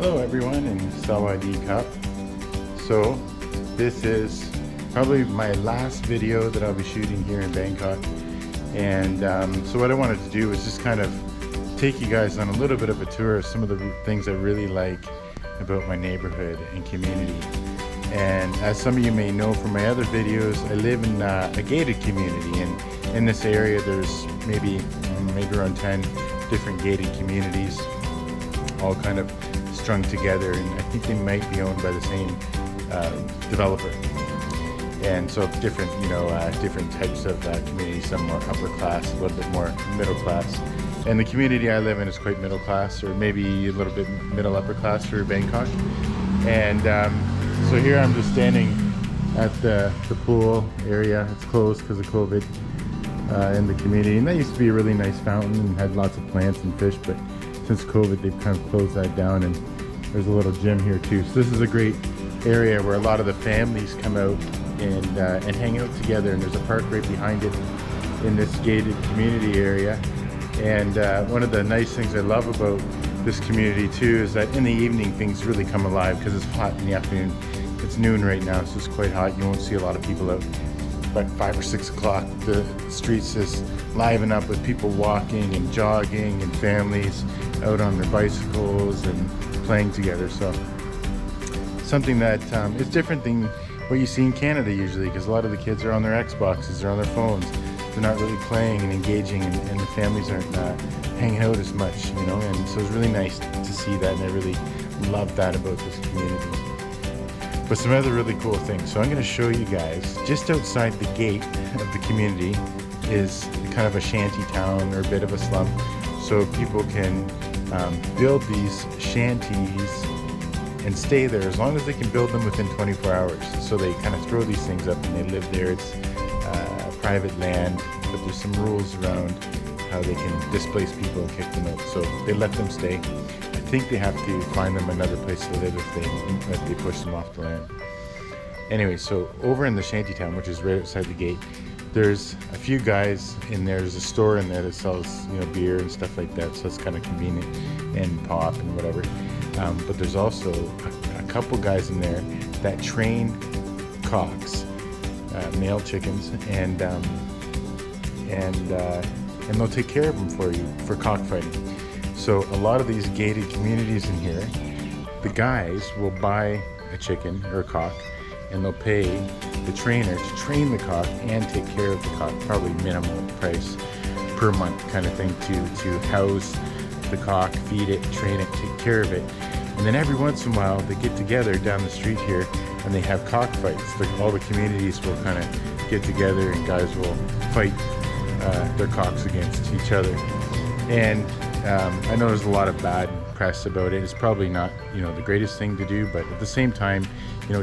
Hello everyone in Sawadee Cup. So this is probably my last video that I'll be shooting here in Bangkok, and so what I wanted to do was just kind of take you guys on a little bit of a tour of some of the things I really like about my neighborhood and community. And as some of you may know from my other videos, I live in a gated community, and in this area there's maybe around 10 different gated communities, all kind of strung together, and I think they might be owned by the same developer. And so different, different types of communities, some more upper class, a little bit more middle class. And the community I live in is quite middle class, or maybe a little bit middle upper class for Bangkok. And so here I'm just standing at the pool area. It's closed because of COVID in the community. And that used to be a really nice fountain and had lots of plants and fish, but since COVID they've kind of closed that down, and there's a little gym here too. So this is a great area where a lot of the families come out and hang out together, and there's a park right behind it in this gated community area. And one of the nice things I love about this community too is that in the evening things really come alive because it's hot in the afternoon. It's noon right now, so it's quite hot. You won't see a lot of people out, but 5 or 6 o'clock the streets just liven up with people walking and jogging and families out on their bicycles and playing together. So something that is different than what you see in Canada usually, because a lot of the kids are on their Xboxes, they're on their phones, they're not really playing and engaging, and the families aren't hanging out as much, and so it's really nice to see that, and I really love that about this community. But some other really cool things, so I'm going to show you guys. Just outside the gate of the community is kind of a shanty town, or a bit of a slum, so people can build these shanties and stay there as long as they can build them within 24 hours. So they kind of throw these things up and they live there. It's private land, but there's some rules around how they can displace people and kick them out. So they let them stay. I think they have to find them another place to live if they push them off the land. Anyway, so over in the Shantytown, which is right outside the gate, there's a few guys in there. There's a store in there that sells beer and stuff like that, so it's kind of convenient, and pop and whatever. But there's also a couple guys in there that train cocks, male chickens, and they'll take care of them for you for cockfighting. So a lot of these gated communities in here, the guys will buy a chicken or a cock, and they'll pay the trainer to train the cock and take care of the cock, probably minimal price per month kind of thing, to house the cock, feed it, train it, take care of it. And then every once in a while they get together down the street here and they have cockfights. Like all the communities will kind of get together and guys will fight their cocks against each other. And I know there's a lot of bad press about it. It's probably not the greatest thing to do, but at the same time,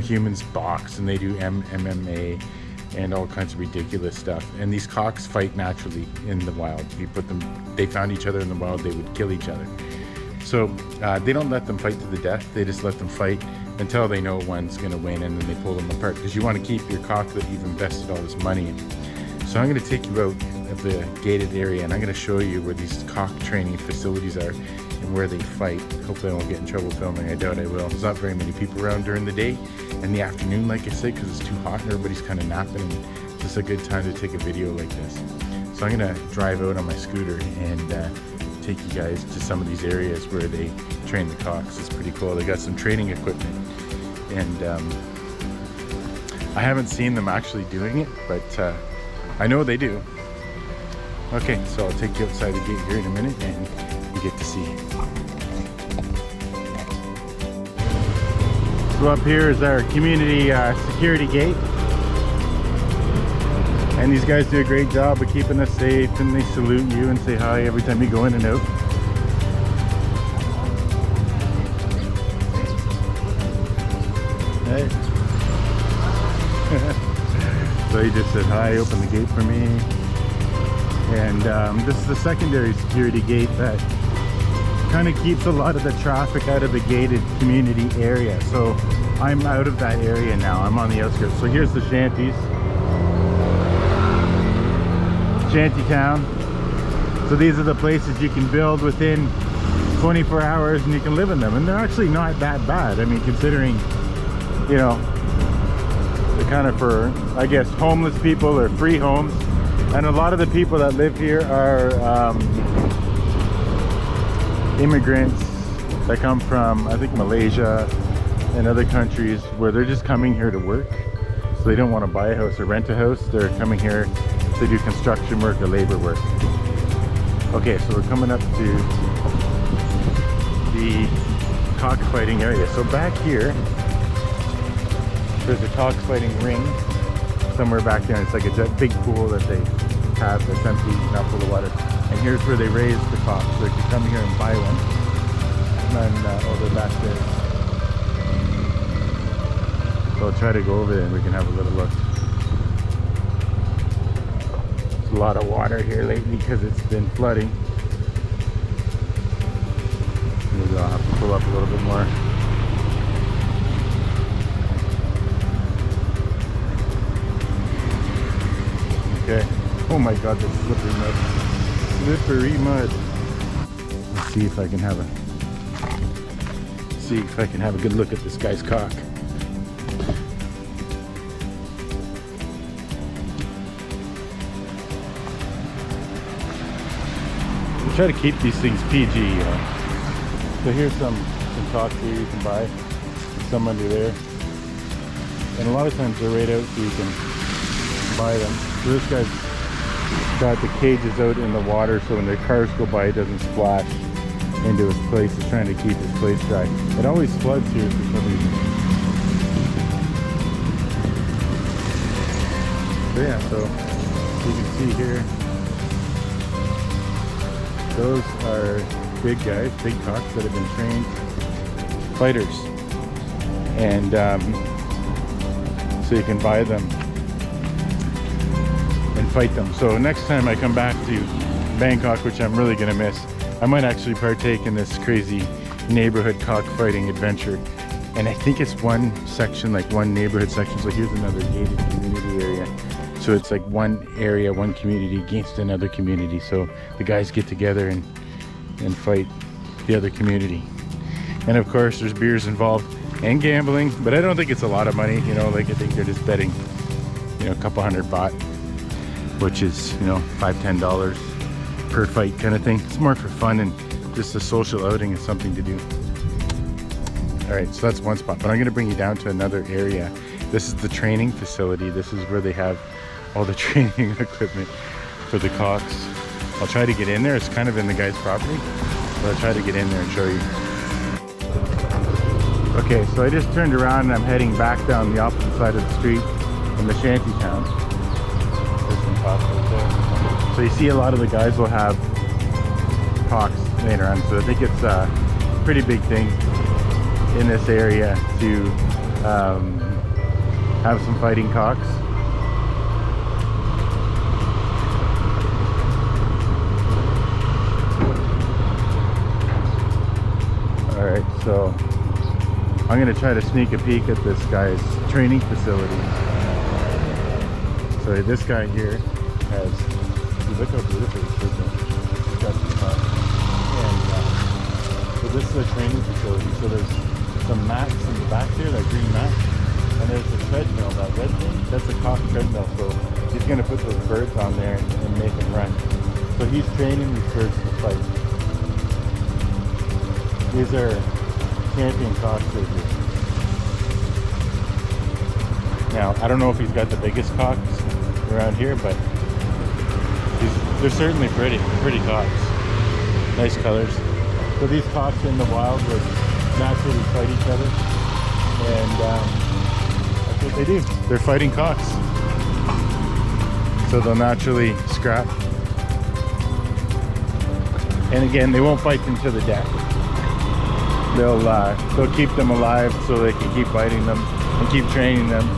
humans box and they do MMA and all kinds of ridiculous stuff. And these cocks fight naturally in the wild. They found each other in the wild, they would kill each other. So they don't let them fight to the death. They just let them fight until they know one's going to win, and then they pull them apart, because you want to keep your cock that you've invested all this money in. So I'm going to take you out of the gated area, and I'm going to show you where these cock training facilities are and where they fight. Hopefully I won't get in trouble filming. I doubt I will. There's not very many people around during the day. In the afternoon, like I said, because it's too hot and everybody's kind of napping, and it's just a good time to take a video like this. So I'm going to drive out on my scooter and take you guys to some of these areas where they train the cocks. It's pretty cool. They got some training equipment, and I haven't seen them actually doing it, but I know they do. Okay, so I'll take you outside the gate here in a minute and you get to see. So up here is our community security gate, and these guys do a great job of keeping us safe, and they salute you and say hi every time you go in and out. Hey. So he just said hi, opened the gate for me. And this is the secondary security gate that kind of keeps a lot of the traffic out of the gated community area. So I'm out of that area now. I'm on the outskirts. So here's the shanties. Shantytown. So these are the places you can build within 24 hours and you can live in them, and they're actually not that bad. I mean, considering, you know, they're kind of for, I guess, homeless people or free homes. And a lot of the people that live here are immigrants that come from, I think, Malaysia and other countries where they're just coming here to work. So they don't want to buy a house or rent a house. They're coming here to do construction work or labor work. Okay, so we're coming up to the cockfighting area. So back here, there's a cockfighting ring somewhere back there. It's like a big pool that they have that's empty, not full of water. And here's where they raise the cocks. So they can come here and buy one. And then, oh, they're back there. So I'll try to go over there and we can have a little look. There's a lot of water here lately because it's been flooding. Maybe I'll have to pull up a little bit more. Okay. Oh my god, this slippery mud. Slippery mud. Let's see if I can have a good look at this guy's cock. We try to keep these things PG, you know. So here's some cocks here you can buy. There's some under there. And a lot of times they're right out so you can buy them. So this guy's got the cages out in the water so when the cars go by it doesn't splash into his place. He's trying to keep his place dry. It always floods here for some reason. So yeah, so you can see here, those are big guys, big cocks that have been trained fighters. And so you can buy them and fight them. So next time I come back to Bangkok, which I'm really gonna miss, I might actually partake in this crazy neighborhood cockfighting adventure. And I think it's one section, like one neighborhood section. So here's another gated community area. So it's like one area, one community against another community. So the guys get together and fight the other community. And of course there's beers involved and gambling, but I don't think it's a lot of money, you know, like I think they're just betting, you know, a couple hundred baht, which is, you know, $5–10 per fight kind of thing. It's more for fun and just a social outing and something to do. All right, so that's one spot, but I'm gonna bring you down to another area. This is the training facility. This is where they have all the training equipment for the cocks. I'll try to get in there. It's kind of in the guy's property, but I'll try to get in there and show you. Okay, so I just turned around and I'm heading back down the opposite side of the street in the Shantytown. There's some cocks right there. So you see a lot of the guys will have cocks laying around. So I think it's a pretty big thing in this area to have some fighting cocks. Alright, so I'm going to try to sneak a peek at this guy's training facility. So this guy here has, look how beautiful this is. He's got some fun. And so this is a training facility. So there's some mats in the back there, that green mat. And there's a treadmill, that red thing, that's a cock treadmill. So he's going to put those birds on there and make them run. So he's training these birds to fight. These are champion cocks right here. Now, I don't know if he's got the biggest cocks around here, but they're certainly pretty cocks. Nice colors. So these cocks in the wild would naturally fight each other. And that's what they do. They're fighting cocks. So they'll naturally scrap. And again, they won't fight them to the death. They'll keep them alive so they can keep fighting them and keep training them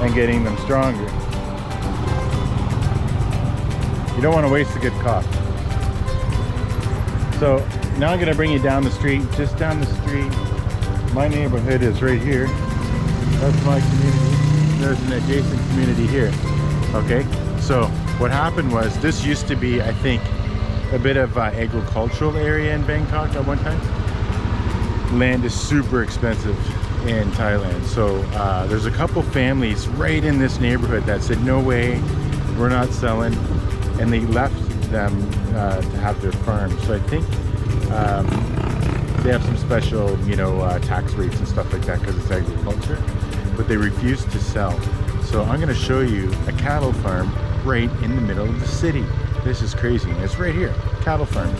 and getting them stronger. You don't want to waste a good cock. So now I'm going to bring you down the street, just down the street. My neighborhood is right here. That's my community. There's an adjacent community here. Okay, so what happened was, this used to be, I think, a bit of agricultural area in Bangkok at one time. Land is super expensive in Thailand, so there's a couple families right in this neighborhood that said no way, we're not selling, and they left them to have their farm. So I think they have some special, you know, tax rates and stuff like that because it's agriculture, but they refuse to sell. So I'm going to show you a cattle farm right in the middle of the city. This is crazy. It's right here, cattle farm.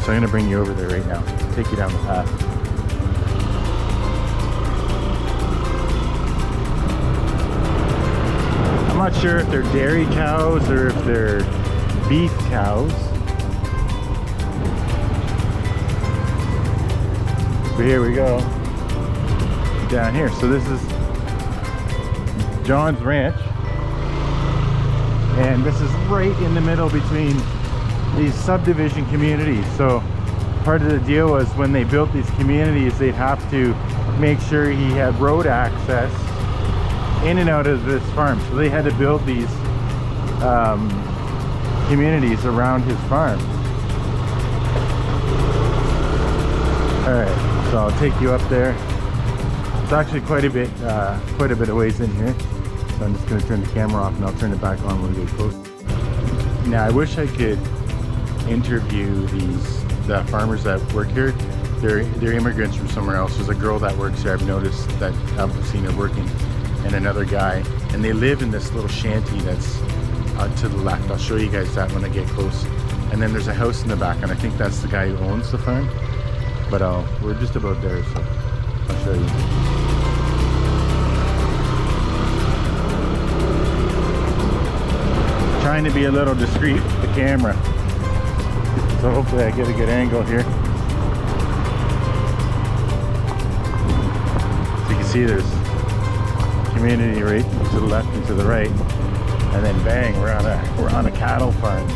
So I'm going to bring you over there right now, take you down the path. I'm not sure if they're dairy cows or if they're beef cows. But here we go, down here. So this is John's ranch, and this is right in the middle between these subdivision communities. So part of the deal was when they built these communities, they'd have to make sure he had road access in and out of this farm. So they had to build these communities around his farm. All right. So I'll take you up there. It's actually quite a bit of ways in here. So I'm just going to turn the camera off and I'll turn it back on when we get close. Now I wish I could interview the farmers that work here. They're immigrants from somewhere else. There's a girl that works here. I've noticed that I've seen her working, and another guy, and they live in this little shanty that's to the left. I'll show you guys that when I get close. And then there's a house in the back, and I think that's the guy who owns the farm. But we're just about there, so I'll show you. Trying to be a little discreet with the camera, so hopefully I get a good angle here. So you can see there's community right to the left and to the right, and then bang, we're on a cattle farm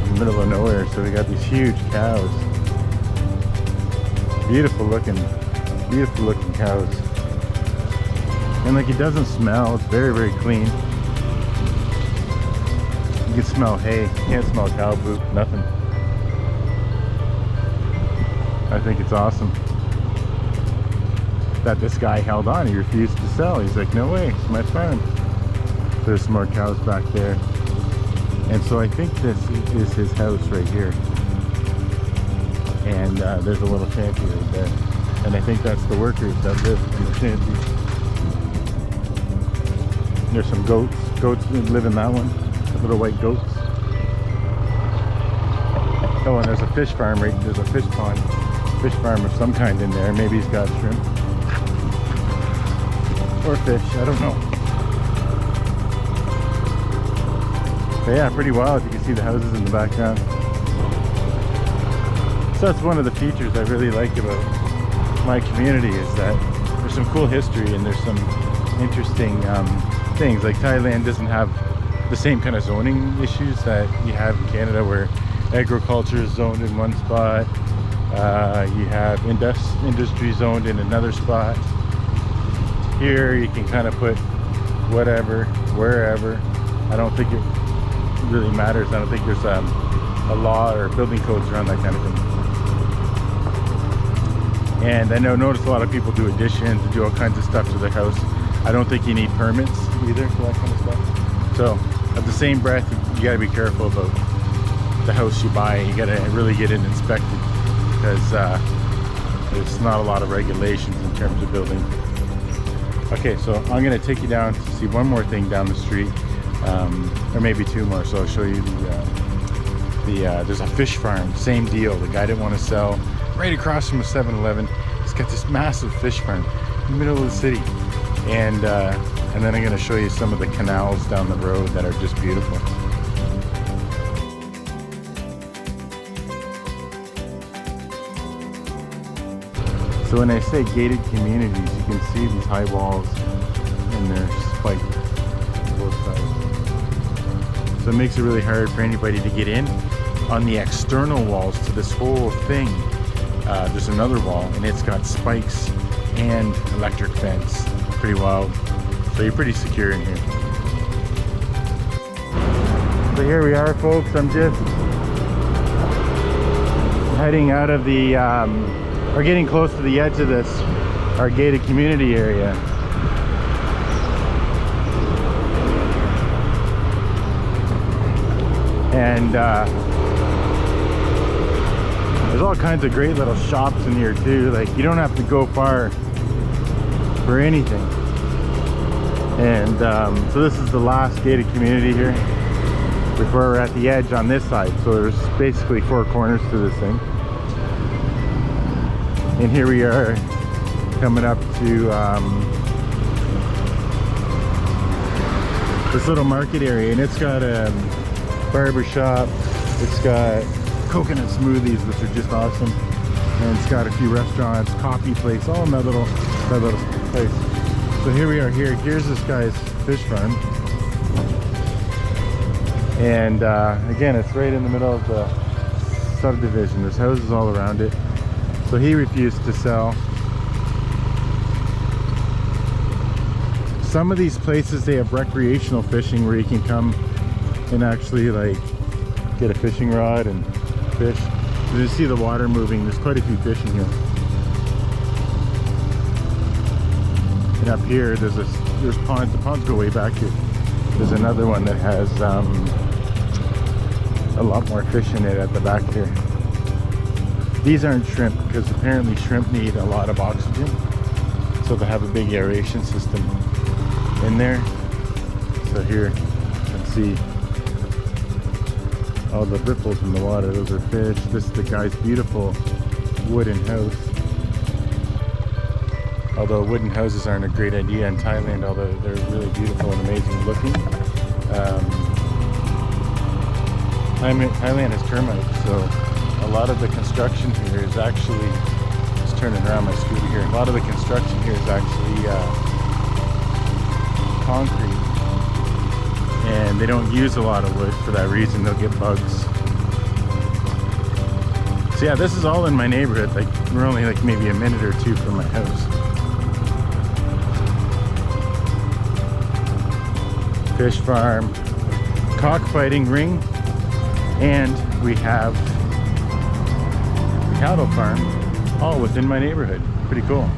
in the middle of nowhere. So we got these huge cows. Beautiful looking cows. And like, it doesn't smell, it's very, very clean. You can smell hay, you can't smell cow poop, nothing. I think it's awesome that this guy held on. He refused to sell. He's like, no way, it's my farm. There's some more cows back there. And so I think this is his house right here. And there's a little shanty right there. And I think that's the workers that live in the shanty. There's some goats. Goats live in that one. Little white goats. Oh, and there's a fish farm right, there's a fish pond. Fish farm of some kind in there. Maybe he's got shrimp. Or fish, I don't know. But yeah, pretty wild. You can see the houses in the background. So that's one of the features I really like about my community, is that there's some cool history and there's some interesting things. Like Thailand doesn't have the same kind of zoning issues that you have in Canada, where agriculture is zoned in one spot, you have industry zoned in another spot. Here you can kind of put whatever, wherever. I don't think it really matters. I don't think there's a law or building codes around that kind of thing. And I notice a lot of people do additions and do all kinds of stuff to their house. I don't think you need permits either for that kind of stuff. So at the same breath, you gotta be careful about the house you buy. You gotta really get it inspected, because there's not a lot of regulations in terms of building. Okay, so I'm gonna take you down to see one more thing down the street, or maybe two more. So I'll show you there's a fish farm, same deal. The guy didn't want to sell, right across from a 7-Eleven. He's got this massive fish farm in the middle of the city. And then I'm going to show you some of the canals down the road that are just beautiful. So when I say gated communities, you can see these high walls and they're spiked on both sides. So it makes it really hard for anybody to get in. On the external walls to this whole thing, there's another wall, and it's got spikes and electric fence. Pretty wild. So you're pretty secure in here. So here we are, folks. I'm just heading out of the, or getting close to the edge of this, our gated community area. And there's all kinds of great little shops in here too. Like, you don't have to go far for anything. And so this is the last gated community here before we're at the edge on this side. So there's basically 4 corners to this thing. And here we are coming up to this little market area, and it's got a barber shop, it's got coconut smoothies, which are just awesome, and it's got a few restaurants, coffee place, all in that little place. So here we are. Here's this guy's fish farm, and again, it's right in the middle of the subdivision. There's houses all around it. So he refused to sell. Some of these places, they have recreational fishing where you can come and actually like get a fishing rod and fish. You see the water moving. There's quite a few fish in here. And up here, there's ponds. The ponds go way back here. There's another one that has a lot more fish in it at the back here. These aren't shrimp, because apparently shrimp need a lot of oxygen, so they have a big aeration system in there. So here you can see all the ripples in the water. Those are fish. This is the guy's beautiful wooden house. Although wooden houses aren't a great idea in Thailand, although they're really beautiful and amazing looking. Thailand has termites, so a lot of the construction here is actually, just turning around my scooter here, a lot of the construction here is actually concrete, and they don't use a lot of wood for that reason. They'll get bugs. So yeah, this is all in my neighborhood. Like, we're only like maybe a minute or 2 from my house. Fish farm, cockfighting ring, and we have cattle farm, all within my neighborhood. Pretty cool.